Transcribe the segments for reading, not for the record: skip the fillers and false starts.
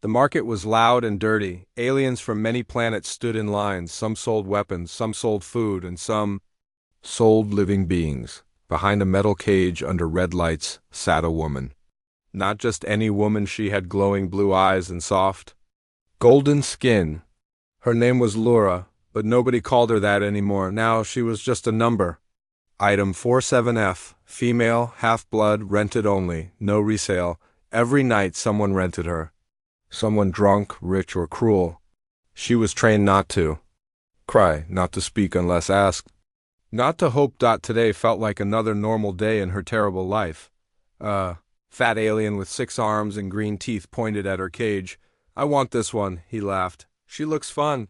The market was loud and dirty. Aliens from many planets stood in lines. Some sold weapons, some sold food, and some sold living beings. Behind a metal cage under red lights sat a woman. Not just any woman, she had glowing blue eyes and soft, golden skin. Her name was Laura, but nobody called her that anymore. Now she was just a number. Item 47F, female, half-blood, rented only, no resale. Every night someone rented her. Someone drunk, rich, or cruel. She was trained not to cry, not to speak unless asked, not to hope. Today felt like another normal day in her terrible life. Fat alien with 6 arms and green teeth pointed at her cage. "I want this one," he laughed. "She looks fun."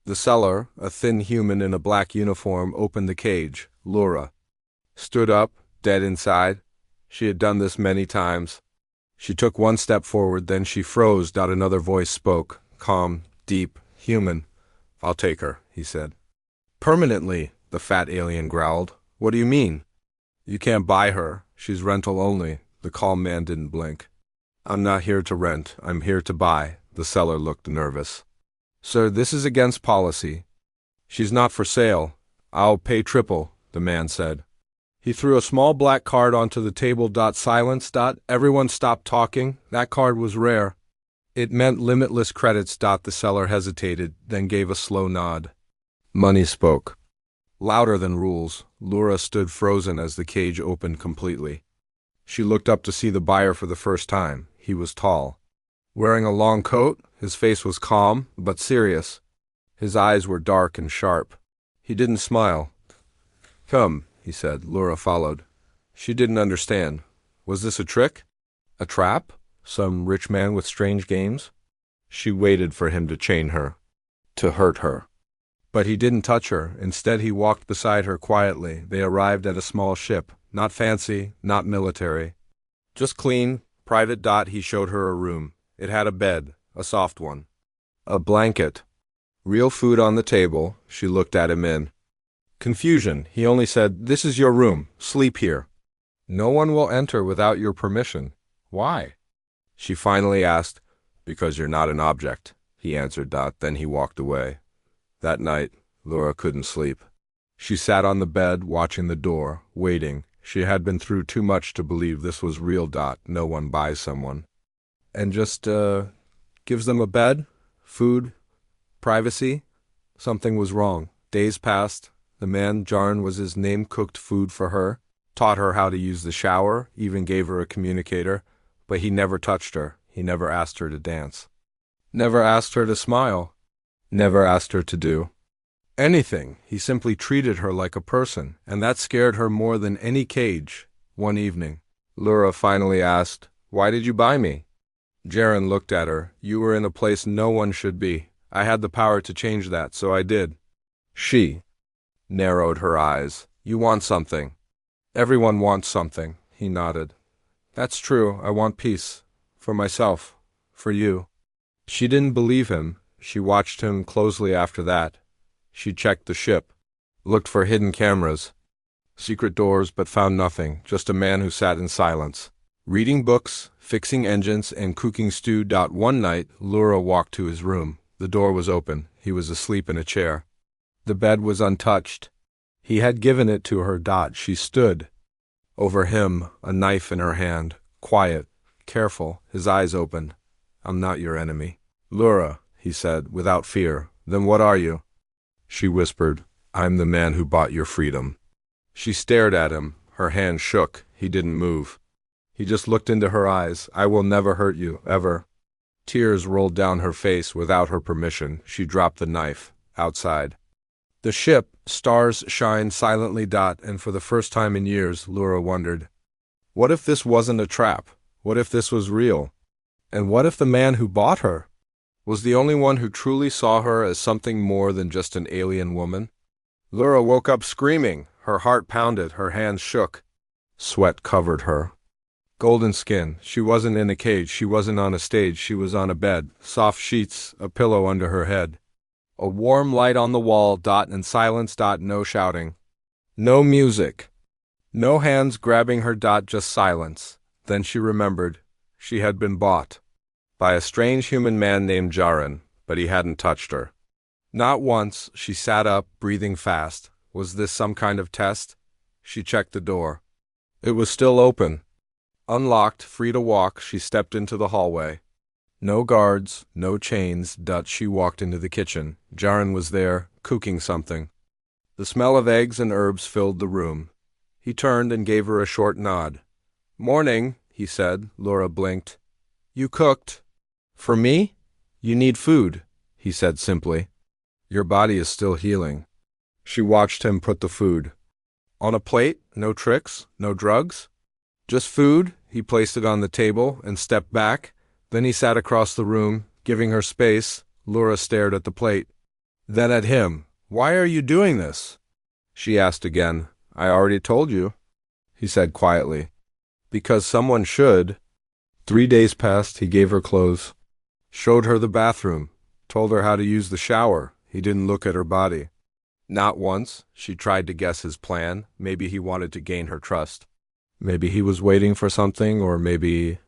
The seller, a thin human in a black uniform, opened the cage. Laura stood up, dead inside. She had done this many times. She took one step forward, then she froze. Another voice spoke, calm, deep, human. "I'll take her," he said. "Permanently," the fat alien growled. "What do you mean?" "You can't buy her. She's rental only." The calm man didn't blink. "I'm not here to rent. I'm here to buy." The seller looked nervous. "Sir, this is against policy." "She's not for sale. I'll pay triple," the man said. He threw a small black card onto the table. Silence. Everyone stopped talking. That card was rare. It meant limitless credits. The seller hesitated, then gave a slow nod. Money spoke. Louder than rules. Laura stood frozen as the cage opened completely. She looked up to see the buyer for the first time. He was tall, wearing a long coat. His face was calm, but serious. His eyes were dark and sharp. He didn't smile. "Come," he said. Laura followed. She didn't understand. Was this a trick? A trap? Some rich man with strange games? She waited for him to chain her, to hurt her. But he didn't touch her. Instead, he walked beside her quietly. They arrived at a small ship. Not fancy, not military. Just clean, private. He showed her a room. It had a bed, a soft one. A blanket. Real food on the table. She looked at him in confusion. He only said, "This is your room. Sleep here. No one will enter without your permission." "Why?" she finally asked. "Because you're not an object," he answered. Then he walked away. That night, Laura couldn't sleep. She sat on the bed, watching the door, waiting. She had been through too much to believe this was real. No one buys someone and just gives them a bed, food, privacy. Something was wrong. Days passed. The man, Jarn was his name, cooked food for her, taught her how to use the shower, even gave her a communicator, but he never touched her. He never asked her to dance. Never asked her to smile. Never asked her to do anything. He simply treated her like a person, and that scared her more than any cage. One evening, Laura finally asked, "Why did you buy me?" Jaren looked at her. "You were in a place no one should be. I had the power to change that, so I did." She narrowed her eyes. "You want something." "Everyone wants something," he nodded. "That's true. I want peace. For myself. For you." She didn't believe him. She watched him closely after that. She checked the ship, looked for hidden cameras, secret doors, but found nothing. Just a man who sat in silence, reading books, fixing engines, and cooking stew. One night, Laura walked to his room. The door was open. He was asleep in a chair. The bed was untouched. He had given it to her. She stood over him, a knife in her hand, quiet, careful, his eyes open. "I'm not your enemy." "Laura," he said, without fear. "Then what are you?" She whispered, "I'm the man who bought your freedom." She stared at him. Her hand shook. He didn't move. He just looked into her eyes. "I will never hurt you, ever." Tears rolled down her face. Without her permission, she dropped the knife. Outside the ship, stars shined silently. And for the first time in years, Laura wondered, what if this wasn't a trap? What if this was real? And what if the man who bought her was the only one who truly saw her as something more than just an alien woman? Laura woke up screaming. Her heart pounded. Her hands shook. Sweat covered her. Golden skin. She wasn't in a cage. She wasn't on a stage. She was on a bed. Soft sheets, a pillow under her head. A warm light on the wall. And silence. No shouting. No music. No hands grabbing her. Just silence. Then she remembered. She had been bought. by a strange human man named Jaren, but he hadn't touched her. Not once. She sat up, breathing fast. Was this some kind of test? She checked the door. It was still open. Unlocked, free to walk, she stepped into the hallway. No guards, no chains. She walked into the kitchen. Jaren was there, cooking something. The smell of eggs and herbs filled the room. He turned and gave her a short nod. "Morning," he said. Laura blinked. "You cooked?" "For me? You need food," he said simply. "Your body is still healing." She watched him put the food on a plate. No tricks, no drugs. Just food. He placed it on the table and stepped back. Then he sat across the room, giving her space. Laura stared at the plate. Then at him. "Why are you doing this?" she asked again. "I already told you," he said quietly. "Because someone should." 3 days passed. He gave her clothes, showed her the bathroom, told her how to use the shower. He didn't look at her body. Not once. She tried to guess his plan. Maybe he wanted to gain her trust. Maybe he was waiting for something, or maybe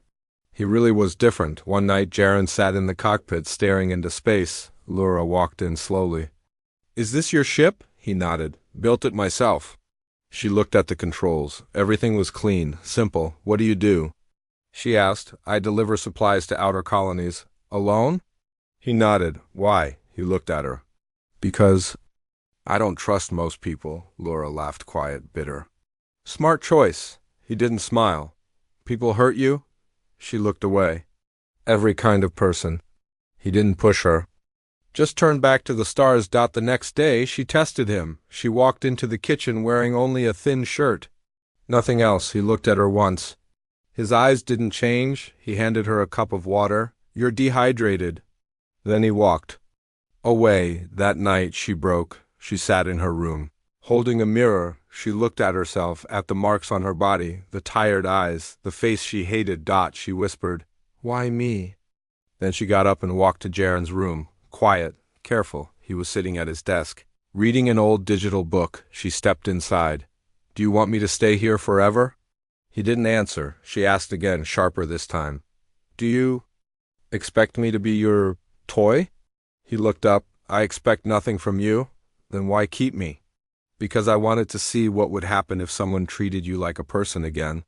he really was different. One night, Jaren sat in the cockpit, staring into space. Laura walked in slowly. "Is this your ship?" He nodded. "Built it myself." She looked at the controls. Everything was clean, simple. "What do you do?" she asked. "I deliver supplies to outer colonies." "Alone?" He nodded. "Why?" He looked at her. "Because I don't trust most people." Laura laughed, quiet, bitter. "Smart choice." He didn't smile. "People hurt you?" She looked away. "Every kind of person." He didn't push her. "Just turn back to the stars." The next day, she tested him. She walked into the kitchen wearing only a thin shirt. Nothing else. He looked at her once. His eyes didn't change. He handed her a cup of water. "You're dehydrated." Then he walked away. That night, she broke. She sat in her room. Holding a mirror, she looked at herself, at the marks on her body, the tired eyes, the face she hated. She whispered, "Why me?" Then she got up and walked to Jaren's room. Quiet, careful. He was sitting at his desk, reading an old digital book. She stepped inside. "Do you want me to stay here forever?" He didn't answer. She asked again, sharper this time. "Do you expect me to be your toy?" He looked up. "I expect nothing from you." "Then why keep me?" "Because I wanted to see what would happen if someone treated you like a person again."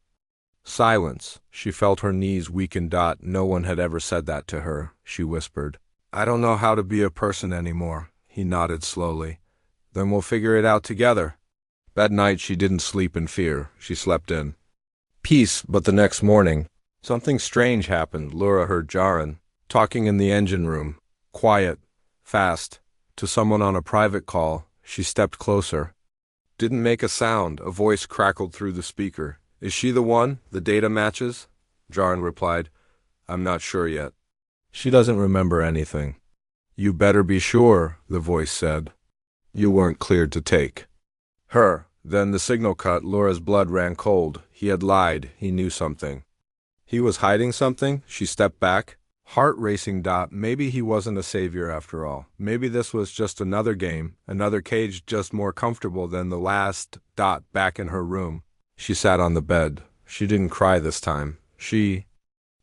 Silence. She felt her knees weaken. No one had ever said that to her. She whispered, "I don't know how to be a person anymore." He nodded slowly. "Then we'll figure it out together." That night she didn't sleep in fear. She slept in peace. But the next morning, something strange happened. Laura heard Jaren talking in the engine room. Quiet, fast, to someone on a private call. She stepped closer. Didn't make a sound. A voice crackled through the speaker. "Is she the one? The data matches?" Jaren replied, "I'm not sure yet. She doesn't remember anything." "You better be sure," the voice said. "You weren't cleared to take her." Then the signal cut. Laura's blood ran cold. He had lied. He knew something. He was hiding something. She stepped back, heart racing. Maybe he wasn't a savior after all. Maybe this was just another game, another cage, just more comfortable than the last. Back in her room, she sat on the bed. She didn't cry this time. She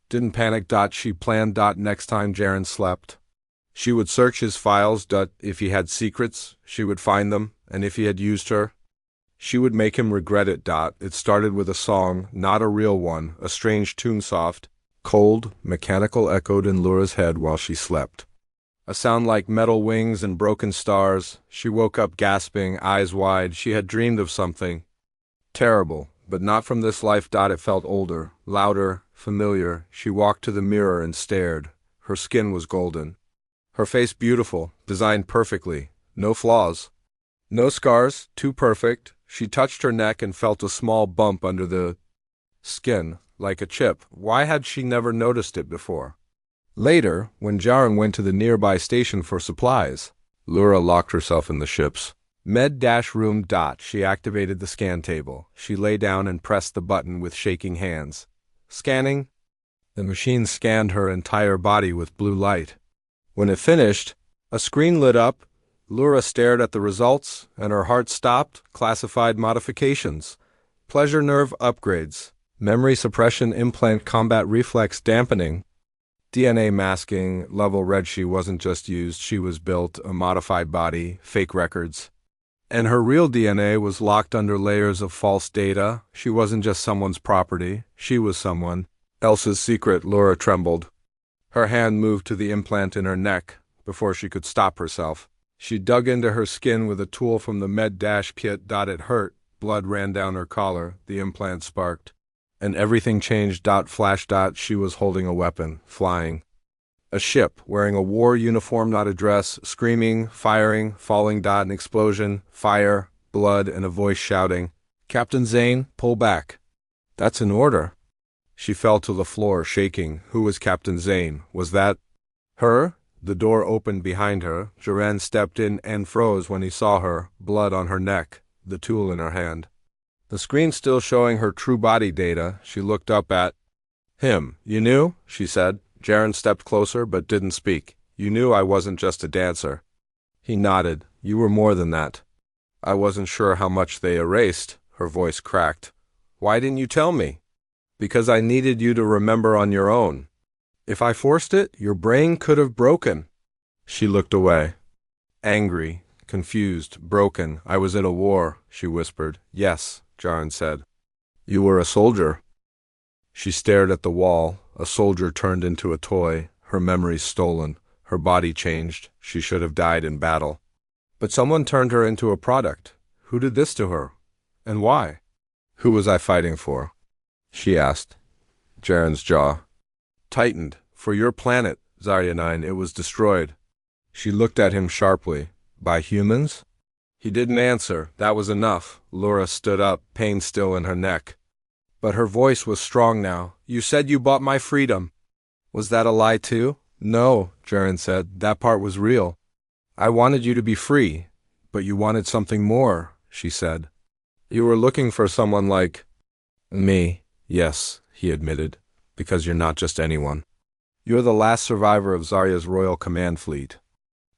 didn't panic. She planned. Next time Jaren slept, she would search his files. If he had secrets, she would find them, and if he had used her, she would make him regret it. It started with a song, not a real one, a strange tune, soft, cold, mechanical, echoed in Laura's head while she slept. A sound like metal wings and broken stars. She woke up gasping, eyes wide. She had dreamed of something terrible, but not from this life. It felt older, louder, familiar. She walked to the mirror and stared. Her skin was golden. Her face beautiful, designed perfectly. No flaws. No scars, too perfect. She touched her neck and felt a small bump under the skin, like a chip. Why had she never noticed it before? Later, when Jaren went to the nearby station for supplies, Laura locked herself in the ship's med-room. She activated the scan table. She lay down and pressed the button with shaking hands. Scanning. The machine scanned her entire body with blue light. When it finished, a screen lit up. Laura stared at the results, and her heart stopped. Classified modifications. Pleasure nerve upgrades. Memory suppression implant, combat reflex dampening. DNA masking, level red. She wasn't just used, she was built, a modified body, fake records. And her real DNA was locked under layers of false data. She wasn't just someone's property, she was someone else's secret. Laura trembled. Her hand moved to the implant in her neck before she could stop herself. She dug into her skin with a tool from the med-kit. It hurt. Blood ran down her collar. The implant sparked. And everything changed. Flash. She was holding a weapon, flying. A ship, wearing a war uniform, not a dress, screaming, firing, falling. An explosion, fire, blood, and a voice shouting, "Captain Zane, pull back." "That's an order." She fell to the floor, shaking. Who was Captain Zane? Was that her? The door opened behind her. Jaren stepped in and froze when he saw her, blood on her neck, the tool in her hand. The screen still showing her true body data. She looked up at him. "You knew?" she said. Jaren stepped closer but didn't speak. "You knew I wasn't just a dancer." He nodded. "You were more than that." "I wasn't sure how much they erased." Her voice cracked. "Why didn't you tell me?" "Because I needed you to remember on your own. If I forced it, your brain could have broken." She looked away. Angry, confused, broken. "I was in a war," she whispered. "Yes," Jaren said. "You were a soldier." She stared at the wall. A soldier turned into a toy, her memories stolen, her body changed. She should have died in battle. But someone turned her into a product. Who did this to her? And why? "Who was I fighting for?" she asked. Jaren's jaw tightened. "For your planet, Zarya 9, it was destroyed." She looked at him sharply. "By humans?" He didn't answer. That was enough. Laura stood up, pain still in her neck. But her voice was strong now. "You said you bought my freedom." "Was that a lie too?" "No," Jaren said. "That part was real. I wanted you to be free. But you wanted something more," she said. "You were looking for someone like me." "Yes," he admitted. "Because you're not just anyone. You're the last survivor of Zarya's Royal Command Fleet."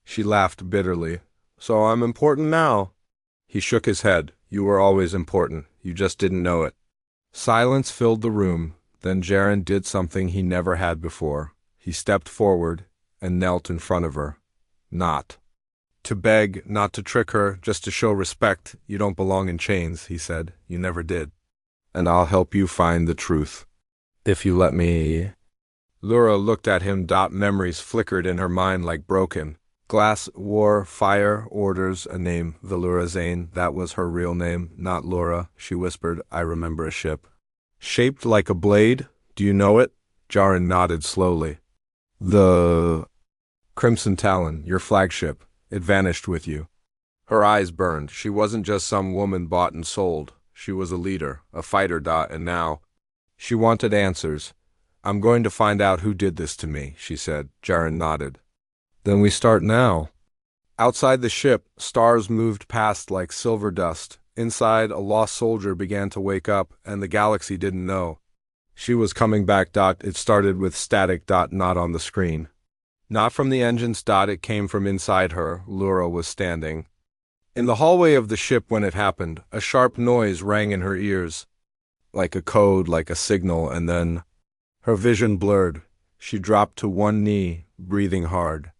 She laughed bitterly. "So I'm important now?" He shook his head. "You were always important. You just didn't know it." Silence filled the room. Then Jaren did something he never had before. He stepped forward and knelt in front of her. Not to beg, not to trick her, just to show respect. "You don't belong in chains," he said. "You never did. And I'll help you find the truth. If you let me." Laura looked at him. Memories flickered in her mind like broken glass. War, fire, orders, a name. Valura Zane. That was her real name, not Laura. She whispered, "I remember a ship. Shaped like a blade. Do you know it?" Jaren nodded slowly. "The Crimson Talon, your flagship. It vanished with you." Her eyes burned. She wasn't just some woman bought and sold. She was a leader, a fighter. And now she wanted answers. "I'm going to find out who did this to me," she said. Jaren nodded. "Then we start now." Outside the ship, stars moved past like silver dust. Inside, a lost soldier began to wake up, and the galaxy didn't know. She was coming back. It started with static. Not on the screen. Not from the engines. It came from inside her. Laura was standing in the hallway of the ship when it happened. A sharp noise rang in her ears, like a code, like a signal, and then her vision blurred. She dropped to one knee, breathing hard.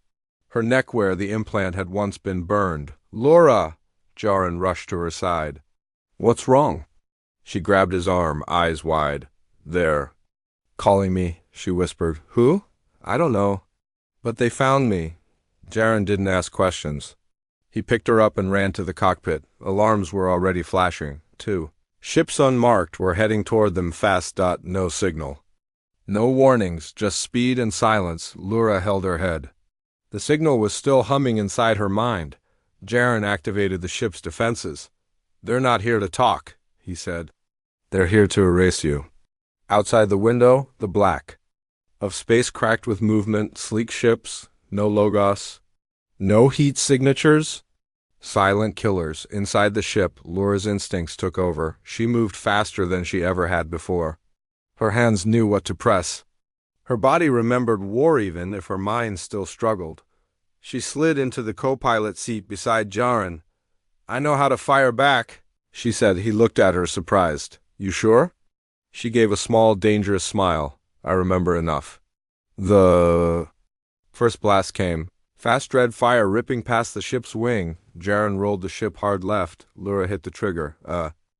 Her neck, where the implant had once been, burned. "Laura!" Jaren rushed to her side. "What's wrong?" She grabbed his arm, eyes wide. "They're calling me," she whispered. "Who?" "I don't know. But they found me." Jaren didn't ask questions. He picked her up and ran to the cockpit. Alarms were already flashing, too. Ships unmarked were heading toward them fast. No signal. No warnings, just speed and silence. Laura held her head. The signal was still humming inside her mind. Jaren activated the ship's defenses. "They're not here to talk," he said. "They're here to erase you." Outside the window, the black of space cracked with movement, sleek ships, no logos, no heat signatures. Silent killers. Inside the ship, Laura's instincts took over. She moved faster than she ever had before. Her hands knew what to press. Her body remembered war even if her mind still struggled. She slid into the co-pilot seat beside Jaren. "I know how to fire back," she said. He looked at her, surprised. "You sure?" She gave a small, dangerous smile. "I remember enough." The first blast came. Fast red fire ripping past the ship's wing. Jaren rolled the ship hard left. Lura hit the trigger.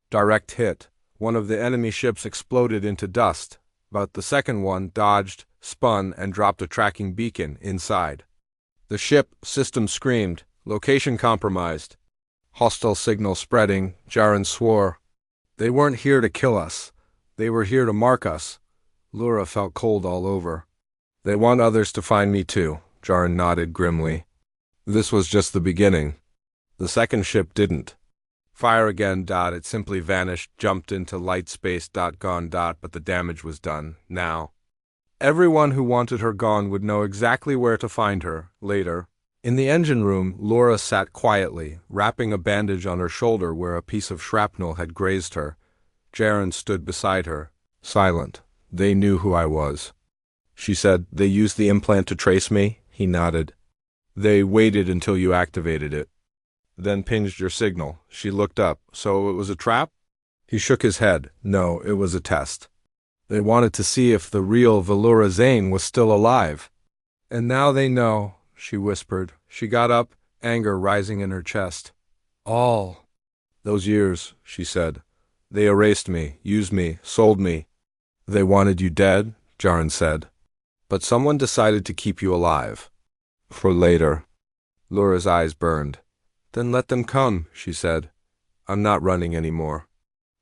Direct hit. One of the enemy ships exploded into dust, but the second one dodged, spun, and dropped a tracking beacon inside. The ship system screamed. Location compromised. Hostile signal spreading. Jaren swore. They weren't here to kill us. They were here to mark us. Lura felt cold all over. They want others to find me too. Jaren nodded grimly. This was just the beginning. The second ship didn't. Fire again. It simply vanished, jumped into light space. Gone. But the damage was done. Now. Everyone who wanted her gone would know exactly where to find her, later. In the engine room, Laura sat quietly, wrapping a bandage on her shoulder where a piece of shrapnel had grazed her. Jaren stood beside her, silent. They knew who I was. She said, "They used the implant to trace me?" He nodded. "They waited until you activated it. Then pinged your signal." She looked up. "So it was a trap?" He shook his head. "No, it was a test. They wanted to see if the real Valora Zane was still alive. And now they know," she whispered. She got up, anger rising in her chest. "All those years," she said. "They erased me, used me, sold me." "They wanted you dead," Jaren said. "But someone decided to keep you alive. For later." Laura's eyes burned. "Then let them come," she said. "I'm not running anymore."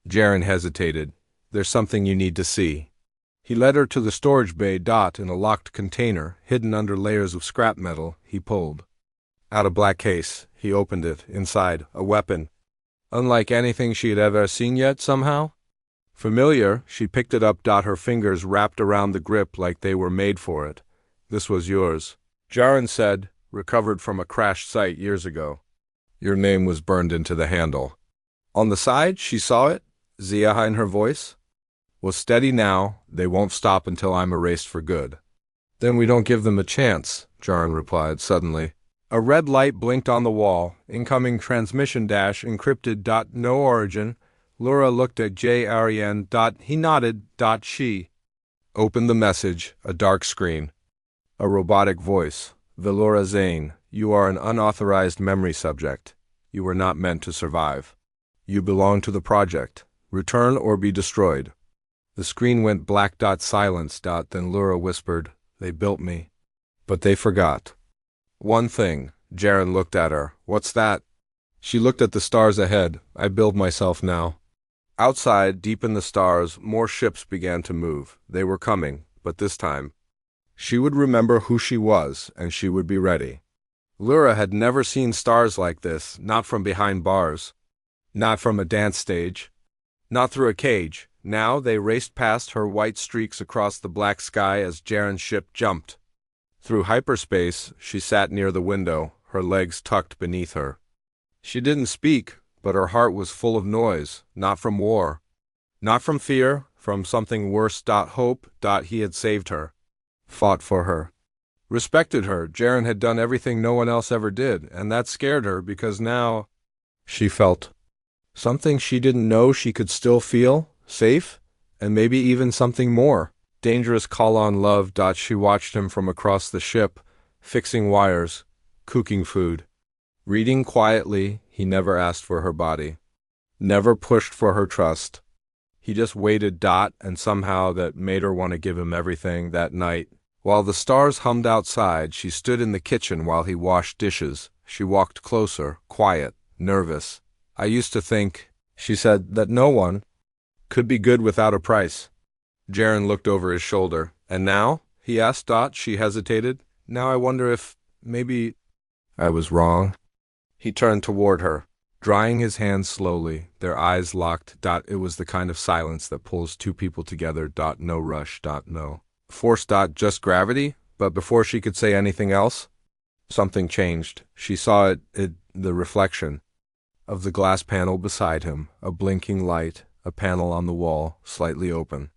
Jaren hesitated. "There's something you need to see." He led her to the storage bay. In a locked container, hidden under layers of scrap metal, he pulled out a black case. He opened it. Inside, a weapon. Unlike anything she had ever seen yet, somehow. Familiar, she picked it up. Her fingers wrapped around the grip like they were made for it. "This was yours," Jaren said, "recovered from a crashed site years ago. Your name was burned into the handle." On the side, she saw it, Zia in her voice. "Was steady now. They won't stop until I'm erased for good." "Then we don't give them a chance," Jaren replied suddenly. A red light blinked on the wall. Incoming transmission encrypted. No origin. Laura looked at Ariane. He nodded. She opened the message, a dark screen. A robotic voice. "Valora Zane, you are an unauthorized memory subject. You were not meant to survive. You belong to the project. Return or be destroyed." The screen went black. Silence. Then Laura whispered, "They built me. But they forgot one thing." Jaren looked at her. "What's that?" She looked at the stars ahead. "I build myself now." Outside, deep in the stars, more ships began to move. They were coming, but this time she would remember who she was, and she would be ready. Laura had never seen stars like this, not from behind bars, not from a dance stage, not through a cage. Now they raced past her, white streaks across the black sky as Jaren's ship jumped. Through hyperspace, she sat near the window, her legs tucked beneath her. She didn't speak, but her heart was full of noise, not from war, not from fear, from something worse. Hope. He had saved her, fought for her, respected her. Jaren had done everything no one else ever did, and that scared her because now she felt something she didn't know she could still feel, safe, and maybe even something more. Dangerous call on love. She watched him from across the ship, fixing wires, cooking food, reading quietly. He never asked for her body, never pushed for her trust. He just waited. And somehow that made her want to give him everything. That night, while the stars hummed outside, she stood in the kitchen while he washed dishes. She walked closer, quiet, nervous. "I used to think," she said, "that no one could be good without a price." Jaren looked over his shoulder. "And now?" he asked. She hesitated. "Now I wonder if, maybe, I was wrong." He turned toward her, drying his hands slowly, their eyes locked. It was the kind of silence that pulls two people together. No rush. No force. Just gravity. But before she could say anything else, something changed. She saw the reflection of the glass panel beside him, a blinking light, a panel on the wall, slightly open.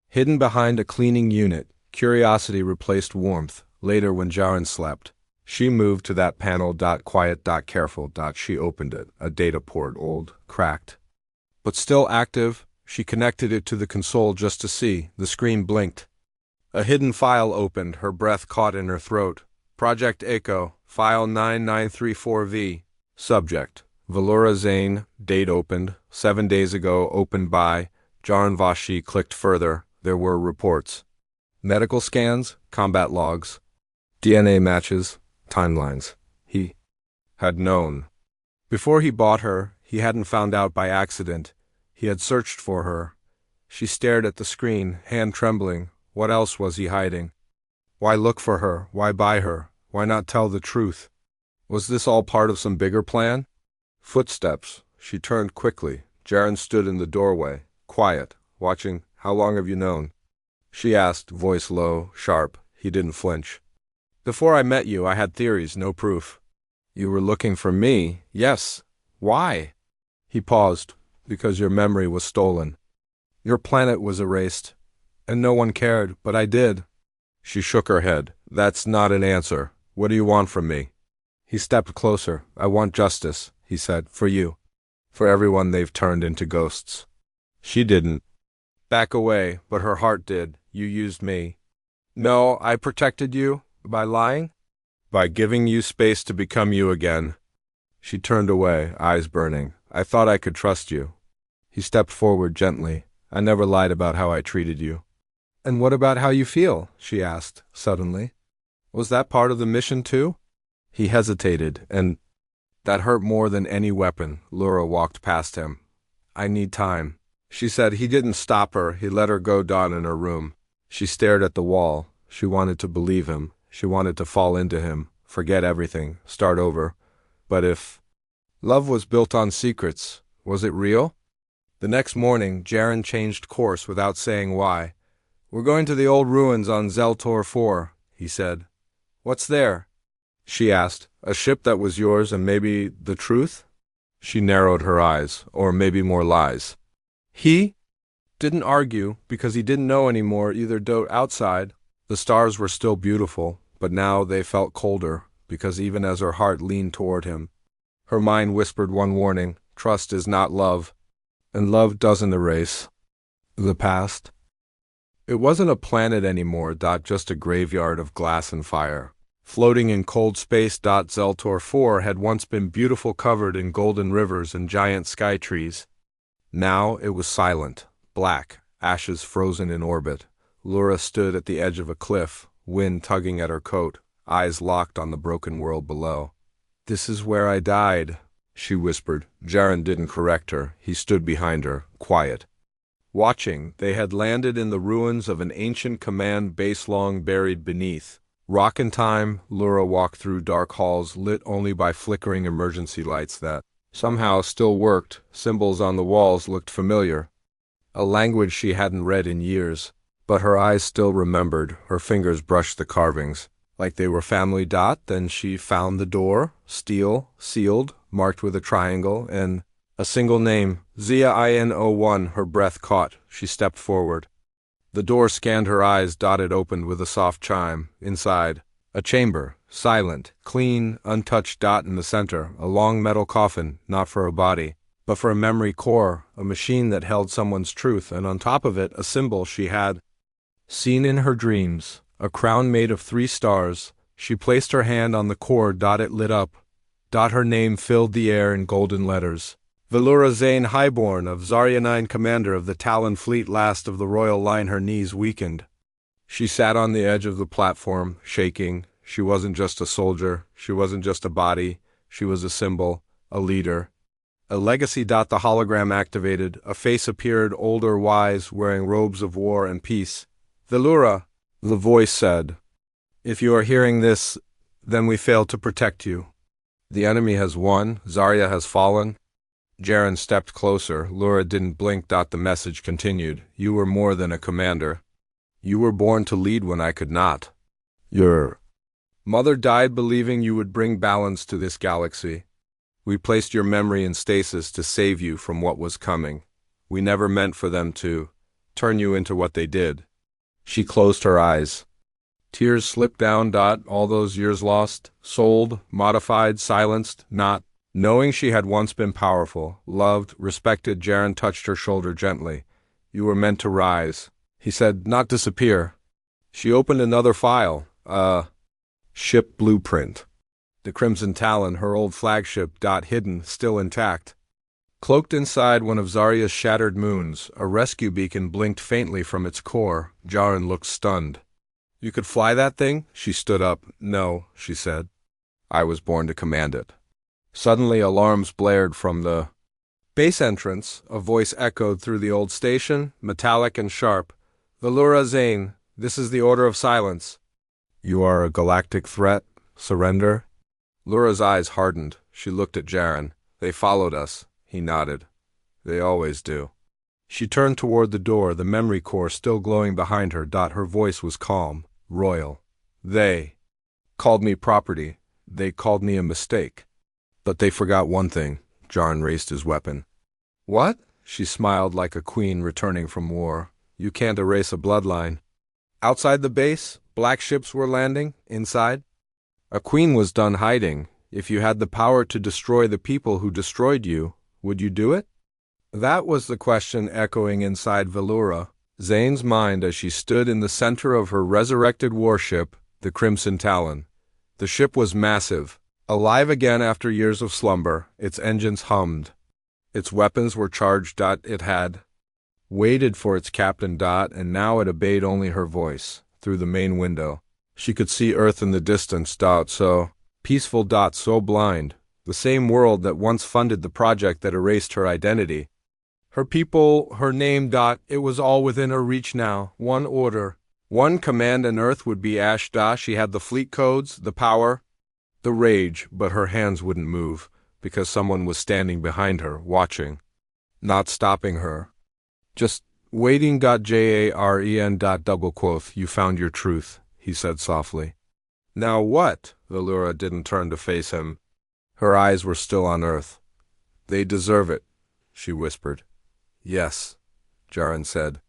Hidden behind a cleaning unit, curiosity replaced warmth. Later, when Jaren slept, she moved to that panel. Quiet. Careful. She opened it, a data port, old, cracked, but still active. She connected it to the console just to see. The screen blinked. A hidden file opened, her breath caught in her throat. Project Echo, File 9934V. Subject: Valora Zane. Date opened, 7 days ago, opened by Jaran Vashi. Clicked further. There were reports. Medical scans, combat logs, DNA matches, timelines. He had known. Before he bought her, he hadn't found out by accident. He had searched for her. She stared at the screen, hand trembling. What else was he hiding? Why look for her? Why buy her? Why not tell the truth? Was this all part of some bigger plan? Footsteps. She turned quickly. Jaran stood in the doorway, quiet, watching. How long have you known? She asked, voice low, sharp. He didn't flinch. Before I met you, I had theories, no proof. You were looking for me? Yes. Why? He paused. Because your memory was stolen. Your planet was erased. And no one cared, but I did. She shook her head. That's not an answer. What do you want from me? He stepped closer. I want justice, he said, for you. For everyone they've turned into ghosts. She didn't back away, but her heart did. You used me. No, I protected you. By lying? By giving you space to become you again. She turned away, eyes burning. I thought I could trust you. He stepped forward gently. I never lied about how I treated you. And what about how you feel? She asked, suddenly. Was that part of the mission too? He hesitated, and that hurt more than any weapon. Laura walked past him. I need time. She said. He didn't stop her. He let her go down in her room. She stared at the wall. She wanted to believe him. She wanted to fall into him, forget everything, start over. But if love was built on secrets, was it real? The next morning, Jaran changed course without saying why. We're going to the old ruins on Zeltor 4, he said. What's there? She asked. A ship that was yours and maybe the truth? She narrowed her eyes. Or maybe more lies. He didn't argue because he didn't know anymore either. Outside, the stars were still beautiful, but now they felt colder because even as her heart leaned toward him, her mind whispered one warning: trust is not love, and love doesn't erase the past. It wasn't a planet anymore, just a graveyard of glass and fire. Floating in cold space, Zeltor 4 had once been beautiful, covered in golden rivers and giant sky trees. Now it was silent, black, ashes frozen in orbit. Laura stood at the edge of a cliff, wind tugging at her coat, eyes locked on the broken world below. This is where I died, she whispered. Jaran didn't correct her. He stood behind her, quiet. Watching, they had landed in the ruins of an ancient command base long buried beneath. Rock and time, Laura walked through dark halls lit only by flickering emergency lights that somehow still worked. Symbols on the walls looked familiar. A language she hadn't read in years. But her eyes still remembered. Her fingers brushed the carvings, like they were family. Then she found the door, steel, sealed, marked with a triangle, and a single name, Xeno1. Her breath caught. She stepped forward. The door scanned her eyes. It opened with a soft chime. Inside, a chamber, silent, clean, untouched. In the center, a long metal coffin, not for a body, but for a memory core, a machine that held someone's truth, and on top of it, a symbol she had seen in her dreams, a crown made of 3 stars. She placed her hand on the core. It lit up. Her name filled the air in golden letters. Valora Zane, highborn of Zarya 9, commander of the Talon fleet, last of the royal line. Her knees weakened. She sat on the edge of the platform, shaking. She wasn't just a soldier. She wasn't just a body. She was a symbol, a leader, a legacy. The hologram activated. A face appeared, older, wise, wearing robes of war and peace. Valora, the voice said, if you are hearing this, then we failed to protect you. The enemy has won. Zarya has fallen. Jaran stepped closer. Laura didn't blink. The message continued. You were more than a commander. You were born to lead when I could not. Your mother died believing you would bring balance to this galaxy. We placed your memory in stasis to save you from what was coming. We never meant for them to turn you into what they did. She closed her eyes. Tears slipped down. All those years lost, sold, modified, silenced, not knowing she had once been powerful, loved, respected. Jaran touched her shoulder gently. You were meant to rise, he said, not disappear. She opened another file. Ship blueprint. The Crimson Talon, her old flagship, hidden, still intact. Cloaked inside one of Zarya's shattered moons, a rescue beacon blinked faintly from its core. Jaren looked stunned. You could fly that thing? She stood up. No, she said. I was born to command it. Suddenly alarms blared from the base entrance. A voice echoed through the old station, metallic and sharp. Velura Zane, this is the order of silence. You are a galactic threat? Surrender? Lura's eyes hardened. She looked at Jaren. They followed us. He nodded. They always do. She turned toward the door, the memory core still glowing behind her. Her voice was calm, royal. They called me property. They called me a mistake. But they forgot one thing. Jaren raised his weapon. What? She smiled like a queen returning from war. You can't erase a bloodline. Outside the base, black ships were landing. Inside, a queen was done hiding. If you had the power to destroy the people who destroyed you, would you do it? That was the question echoing inside Velura Zane's mind as she stood in the center of her resurrected warship, the Crimson Talon. The ship was massive, alive again after years of slumber. Its engines hummed. Its weapons were charged. It had waited for its captain. And now it obeyed only her voice. Through the main window, she could see Earth in the distance. So peaceful. So blind. The same world that once funded the project that erased her identity. Her people, her name. It was all within her reach now. One order, one command, and Earth would be ash. She had the fleet codes, the power, the rage, but her hands wouldn't move, because someone was standing behind her, watching, not stopping her. Just waiting. Jaren. Double quoth, you found your truth, he said softly. Now what? Velura didn't turn to face him. Her eyes were still on Earth. They deserve it, she whispered. Yes, Jaren said.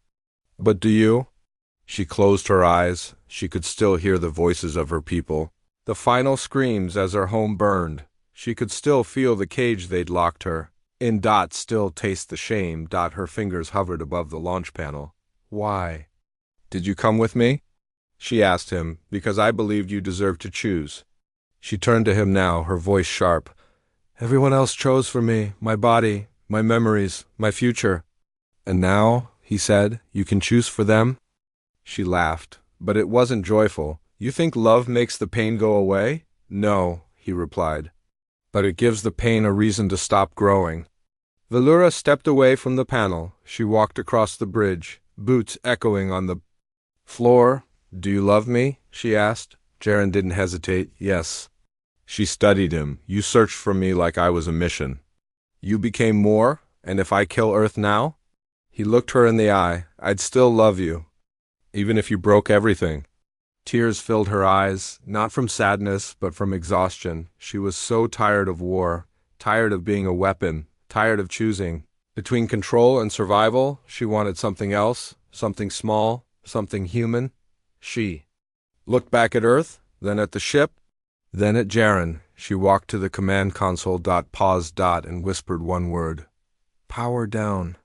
But do you? She closed her eyes. She could still hear the voices of her people, the final screams as her home burned. She could still feel the cage they'd locked her in. Still taste the shame. Her fingers hovered above the launch panel. Why? Did you come with me? She asked him. Because I believed you deserved to choose. She turned to him now, her voice sharp. Everyone else chose for me, my body, my memories, my future. And now, he said, you can choose for them? She laughed, but it wasn't joyful. You think love makes the pain go away? No, he replied. But it gives the pain a reason to stop growing. Velura stepped away from the panel. She walked across the bridge, boots echoing on the floor. Do you love me? She asked. Jaren didn't hesitate. Yes. She studied him. You searched for me like I was a mission. You became more, and if I kill Earth now? He looked her in the eye. I'd still love you, even if you broke everything. Tears filled her eyes, not from sadness, but from exhaustion. She was so tired of war, tired of being a weapon, tired of choosing. Between control and survival, she wanted something else, something small, something human. She looked back at Earth, then at the ship, then at Jaren. She walked to the command console. Paused. And whispered one word. Power down.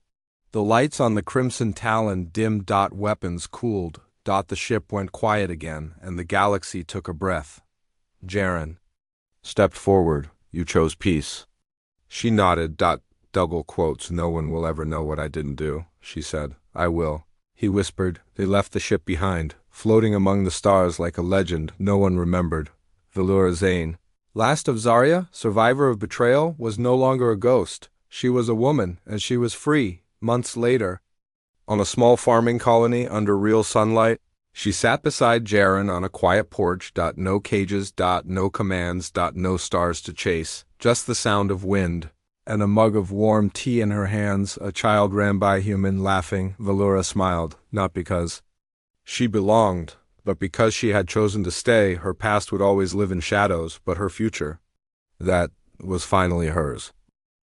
The lights on the Crimson Talon dimmed. Weapons cooled. The ship went quiet again, and the galaxy took a breath. Jaren stepped forward. You chose peace. She nodded. Double quotes. No one will ever know what I didn't do, she said. I will. He whispered. They left the ship behind, floating among the stars like a legend no one remembered. Velura Zane, last of Zarya, survivor of betrayal, was no longer a ghost. She was a woman, and she was free. Months later, on a small farming colony under real sunlight, she sat beside Jaren on a quiet porch. No cages. No commands. No stars to chase. Just the sound of wind, and a mug of warm tea in her hands. A child ran by, human, laughing. Velura smiled, not because she belonged, but because she had chosen to stay. Her past would always live in shadows, but her future, that was finally hers.